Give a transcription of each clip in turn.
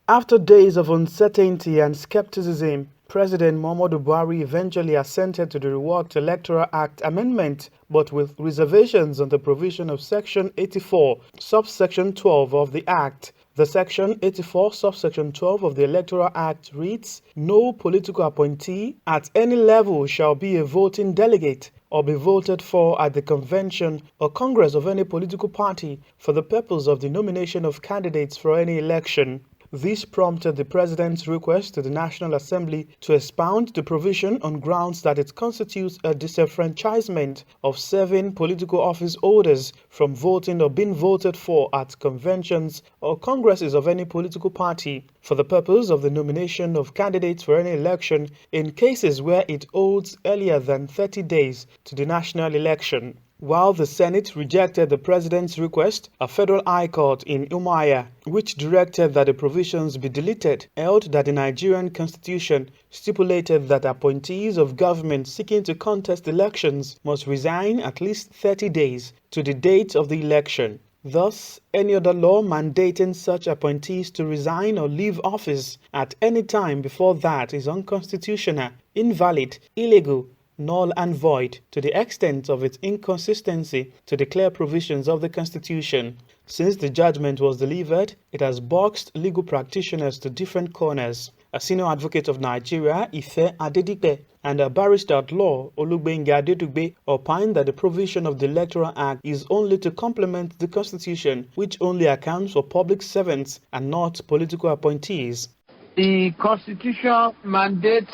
After days of uncertainty and skepticism, President Muhammadu Buhari eventually assented to the Reworked Electoral Act amendment, but with reservations on the provision of Section 84, subsection 12 of the Act. The Section 84, subsection 12 of the Electoral Act reads, "No political appointee at any level shall be a voting delegate or be voted for at the convention or congress of any political party for the purpose of the nomination of candidates for any election." This prompted the President's request to the National Assembly to expound the provision on grounds that it constitutes a disenfranchisement of serving political office holders from voting or being voted for at conventions or congresses of any political party for the purpose of the nomination of candidates for any election in cases where it holds earlier than 30 days to the national election. While the Senate rejected the President's request, a federal high court in Umahia, which directed that the provisions be deleted, held that the Nigerian Constitution stipulated that appointees of government seeking to contest elections must resign at least 30 days to the date of the election. Thus, any other law mandating such appointees to resign or leave office at any time before that is unconstitutional, invalid, illegal, null and void to the extent of its inconsistency to the clear provisions of the Constitution. Since the judgment was delivered, it has boxed legal practitioners to different corners. A senior advocate of Nigeria, Ife Adedipe, and a barrister at law, Olugbenga Adedugbe, opined that the provision of the Electoral Act is only to complement the Constitution, which only accounts for public servants and not political appointees. The Constitution mandates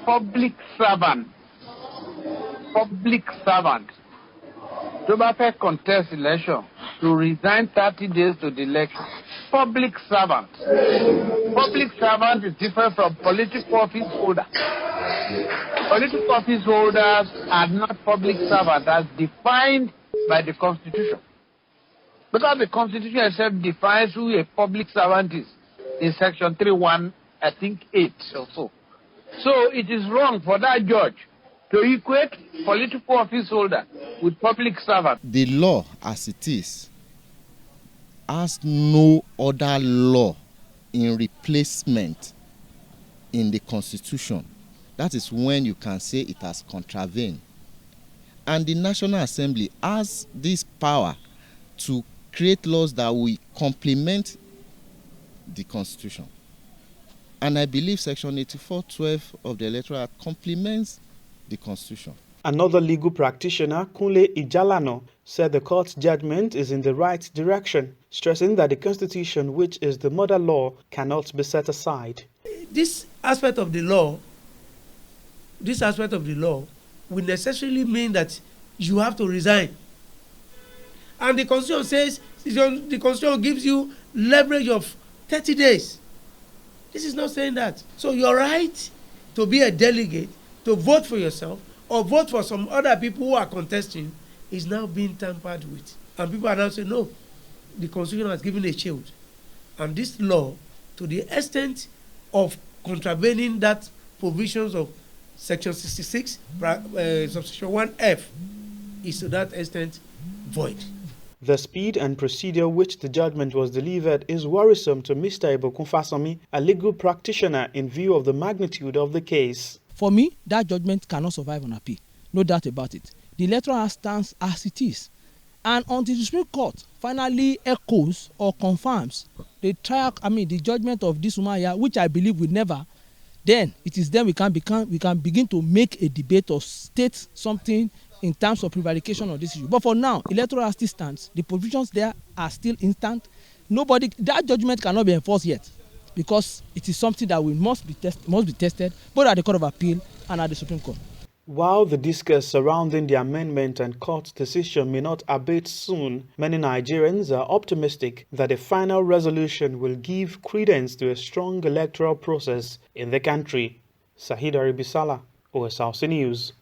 public servants to contest election to resign 30 days to the election. Public servant is different from political office holder. Political office holders are not public servants as defined by the Constitution, because the Constitution itself defines who a public servant is in Section 3.1, I think 8 or so. So it is wrong for that judge to equate political office holder with public servant. The law as it is has no other law in replacement in the Constitution. That is when you can say it has contravened. And the National Assembly has this power to create laws that will complement the Constitution. And I believe Section 84.12 of the Electoral Act complements the Constitution. Another legal practitioner, Kunle Ijalano, said the court's judgment is in the right direction, stressing that the Constitution, which is the mother law, cannot be set aside. This aspect of the law will necessarily mean that you have to resign. And the Constitution says, the Constitution gives you leverage of 30 days. This is not saying that. So your right to be a delegate, to vote for yourself or vote for some other people who are contesting is now being tampered with. And people are now saying, no, the Constitution has given a shield. And this law, to the extent of contravening that provisions of Section 66, subsection 1F, is to that extent void. The speed and procedure which the judgment was delivered is worrisome to Mr. Ibokunfasomi, a legal practitioner, in view of the magnitude of the case. For me, that judgment cannot survive on appeal. No doubt about it. The Electoral Act stands as it is. And until the Supreme Court finally echoes or confirms the judgment of this Umahia, which I believe will never, then it is then we can begin to make a debate or state something in terms of prevarication of this issue. But for now, Electoral Act still stands. The provisions there are still instant. That judgment cannot be enforced yet, because it is something that must be tested both at the Court of Appeal and at the Supreme Court. While the discourse surrounding the amendment and court decision may not abate soon, many Nigerians are optimistic that a final resolution will give credence to a strong electoral process in the country. Zaheed Aribisala, OSRC News.